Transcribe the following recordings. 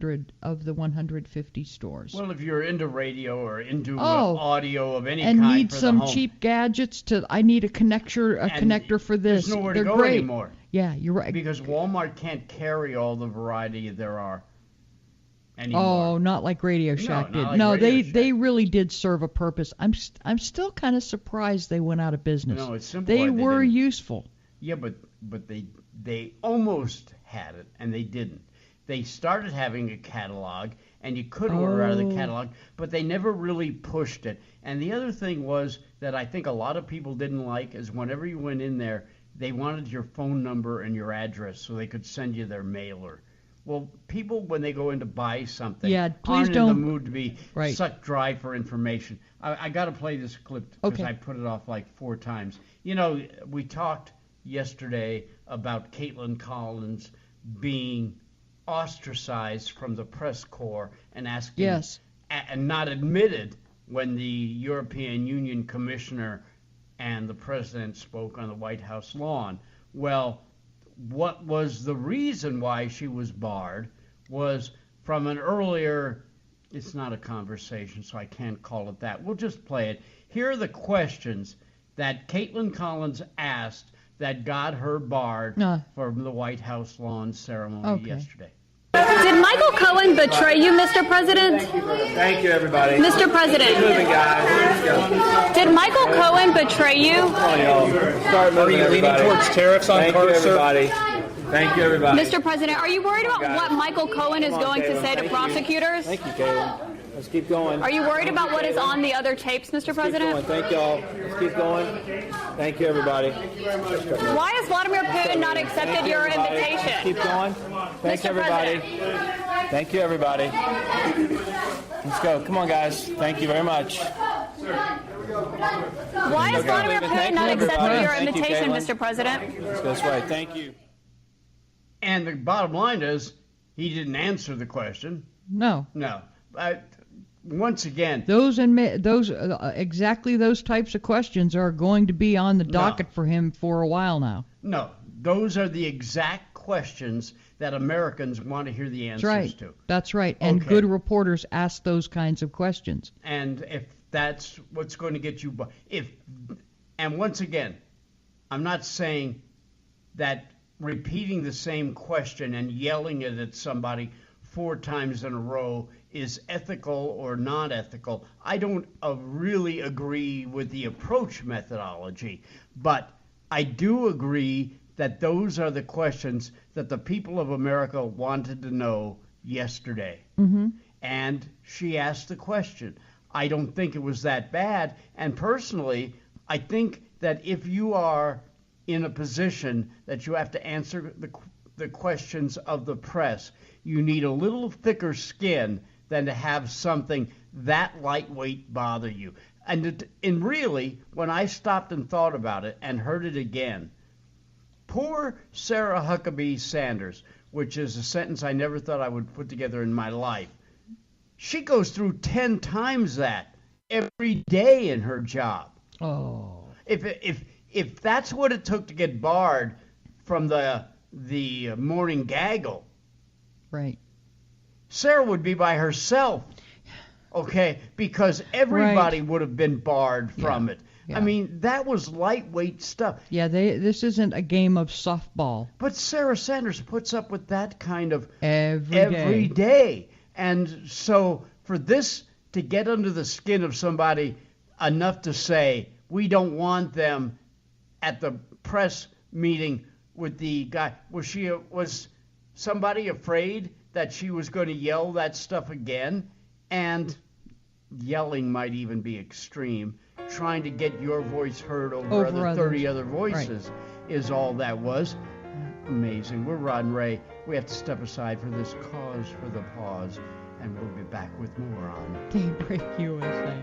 100 of the 150 stores. Well, if you're into radio or into audio of any and kind need for some the home, cheap gadgets I need a connector for this. There's nowhere They're to go great. anymore. Yeah, you're right. Because Walmart can't carry all the variety there are anymore. Oh, not like Radio Shack did. Like no, Radio Shack. they really did serve a purpose. I'm still kind of surprised they went out of business. No, it's simple. They were didn't. useful. Yeah, but they almost had it, and they didn't. They started having a catalog, and you could order out of the catalog, but they never really pushed it. And the other thing was that I think a lot of people didn't like is whenever you went in there, they wanted your phone number and your address so they could send you their mailer. Well, people, when they go in to buy something, aren't in the mood to be sucked dry for information. I got to play this clip because I put it off like 4 times. You know, we talked yesterday about Caitlin Collins being ostracized from the press corps and asking and not admitted when the European Union commissioner and the president spoke on the White House lawn. Well, what was the reason why she was barred was from an earlier, it's not a conversation, so I can't call it that. We'll just play it. Here are the questions that Caitlin Collins asked that got her barred from the White House lawn ceremony yesterday. Did Michael Cohen betray you, Mr. President? Thank you, everybody. Mr. President. Keep moving, guys. Let's go. Did Michael Cohen betray you? Come on, y'all. Start moving, Are you leaning towards tariffs on cars, sir? Thank you, everybody. Thank you, everybody. Mr. President, are you worried about what Michael Cohen is going to say to prosecutors? Thank you, Caitlin. Let's keep going. Are you worried about what is on the other tapes, Mr. President? Keep going. Thank y'all. Let's keep going. Thank you, everybody. Why has Vladimir Putin not accepted your invitation? Keep going. Thank you, everybody. Thank you, everybody. Let's go. Come on, guys. Thank you very much. Why has Vladimir Putin not accepted your invitation, Mr. President? Let's go this way. Thank you. And the bottom line is, he didn't answer the question. No. Once again, those exactly those types of questions are going to be on the docket for him for a while now. No, those are the exact questions that Americans want to hear the answers to. That's right. And good reporters ask those kinds of questions. And if that's what's going to get you, and once again, I'm not saying that repeating the same question and yelling it at somebody 4 times in a row is ethical or not ethical. I don't really agree with the approach methodology, but I do agree that those are the questions that the people of America wanted to know yesterday. Mm-hmm. And she asked the question. I don't think it was that bad. And personally, I think that if you are in a position that you have to answer the questions of the press, you need a little thicker skin than to have something that lightweight bother you. And really, when I stopped and thought about it and heard it again, poor Sarah Huckabee Sanders, which is a sentence I never thought I would put together in my life, she goes through 10 times that every day in her job. Oh. If that's what it took to get barred from the morning gaggle, right, Sarah would be by herself, because everybody would have been barred from it. Yeah. I mean, that was lightweight stuff. Yeah, this isn't a game of softball. But Sarah Sanders puts up with that kind of every day. And so for this to get under the skin of somebody enough to say, we don't want them at the press meeting with the guy, was somebody afraid that she was going to yell that stuff again? And yelling might even be extreme. Trying to get your voice heard over other 30 other voices is all that was. Amazing. We're Rod and Ray. We have to step aside for this cause for the pause, and we'll be back with more on Daybreak USA.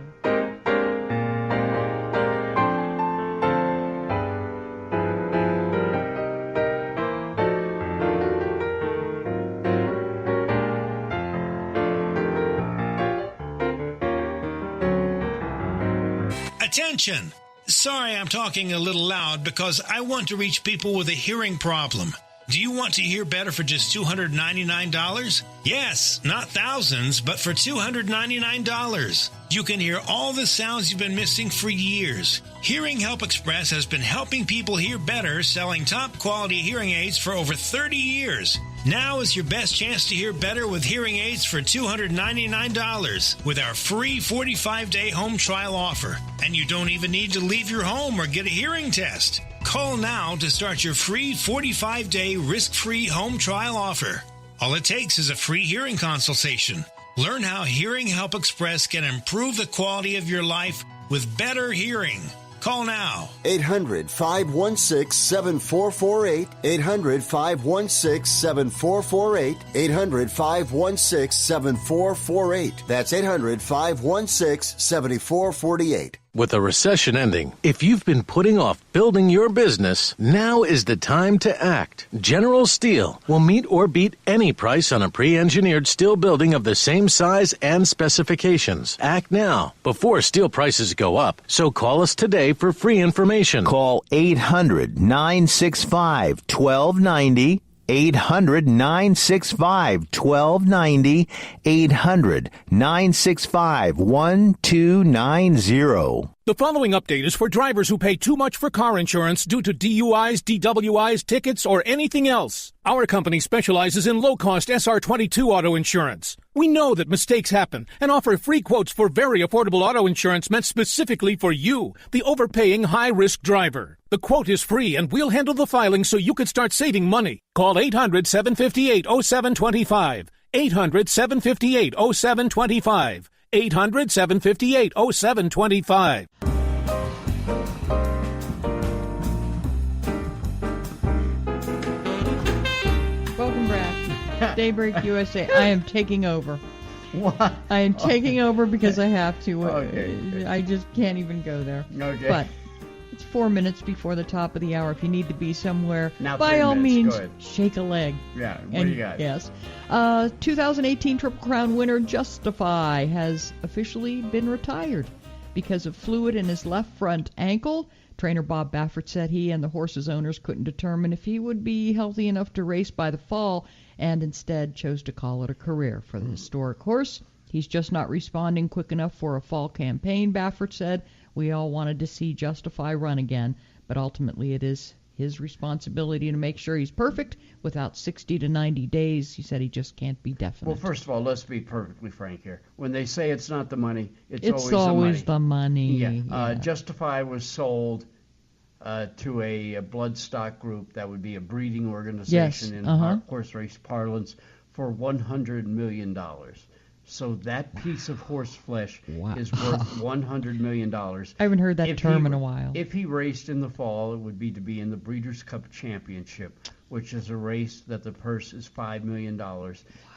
Attention! Sorry I'm talking a little loud because I want to reach people with a hearing problem. Do you want to hear better for just $299? Yes, not thousands, but for $299. You can hear all the sounds you've been missing for years. Hearing Help Express has been helping people hear better, selling top-quality hearing aids for over 30 years. Now is your best chance to hear better with hearing aids for $299 with our free 45-day home trial offer. And you don't even need to leave your home or get a hearing test. Call now to start your free 45-day risk-free home trial offer. All it takes is a free hearing consultation. Learn how Hearing Help Express can improve the quality of your life with better hearing. Call now. 800-516-7448. 800-516-7448. 800-516-7448. That's 800-516-7448. With a recession ending, if you've been putting off building your business, now is the time to act. General Steel will meet or beat any price on a pre-engineered steel building of the same size and specifications. Act now, before steel prices go up. So call us today for free information. Call 800-965-1290. 800-965-1290, 800-965-1290. The following update is for drivers who pay too much for car insurance due to DUIs, DWIs, tickets, or anything else. Our company specializes in low-cost SR22 auto insurance. We know that mistakes happen and offer free quotes for very affordable auto insurance meant specifically for you, the overpaying high-risk driver. The quote is free, and we'll handle the filing so you can start saving money. Call 800-758-0725. 800-758-0725. 800-758-0725. Welcome back. Daybreak USA. I am taking over. What? I am taking over because I have to. Okay. I just can't even go there. Okay. But it's 4 minutes before the top of the hour. If you need to be somewhere, Now by 3 all minutes. means, Go ahead. shake a leg. Yeah, what And do you got? Yes. 2018 Triple Crown winner Justify has officially been retired because of fluid in his left front ankle. Trainer Bob Baffert said he and the horse's owners couldn't determine if he would be healthy enough to race by the fall, and instead chose to call it a career for the historic horse. He's just not responding quick enough for a fall campaign, Baffert said. We all wanted to see Justify run again, but ultimately it is his responsibility to make sure he's perfect. Without 60 to 90 days, he said he just can't be definite. Well, first of all, let's be perfectly frank here. When they say it's not the money, it's always the money. the money. Yeah. Justify was sold to a bloodstock group that would be a breeding organization in horse race parlance for $100 million. So that piece of horse flesh is worth $100 million. I haven't heard that term in a while. If he raced in the fall, it would be to be in the Breeders' Cup Championship, which is a race that the purse is $5 million.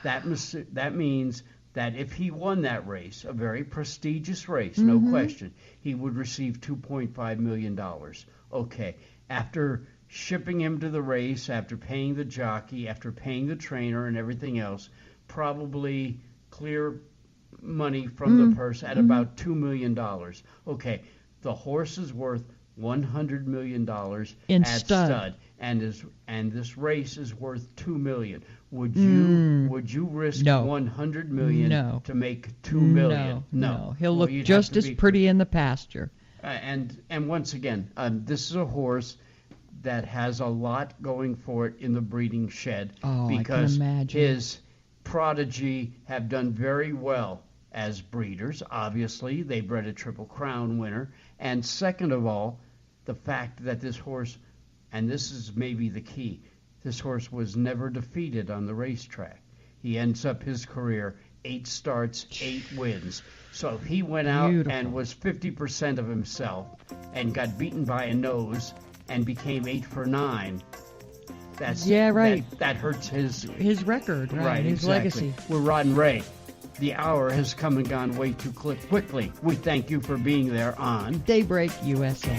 That means that if he won that race, a very prestigious race, no question, he would receive $2.5 million. Okay, after shipping him to the race, after paying the jockey, after paying the trainer and everything else, probably clear money from the purse at about $2 million. Okay, the horse is worth $100 million in at stud. And this race is worth $2 million. Would you risk $100 million to make $2 million? No. He'll look just as pretty in the pasture. And once again, this is a horse that has a lot going for it in the breeding shed because his prodigy have done very well as breeders. Obviously, they bred a Triple Crown winner. And second of all, the fact that this horse, and this is maybe the key, this horse was never defeated on the racetrack. He ends up his career 8 starts, 8 wins. So if he went out and was 50% of himself and got beaten by a nose and became 8 for 9, that hurts his record, right? His exactly. legacy. We're Rod and Ray. The hour has come and gone way too quickly. We thank you for being there on Daybreak USA.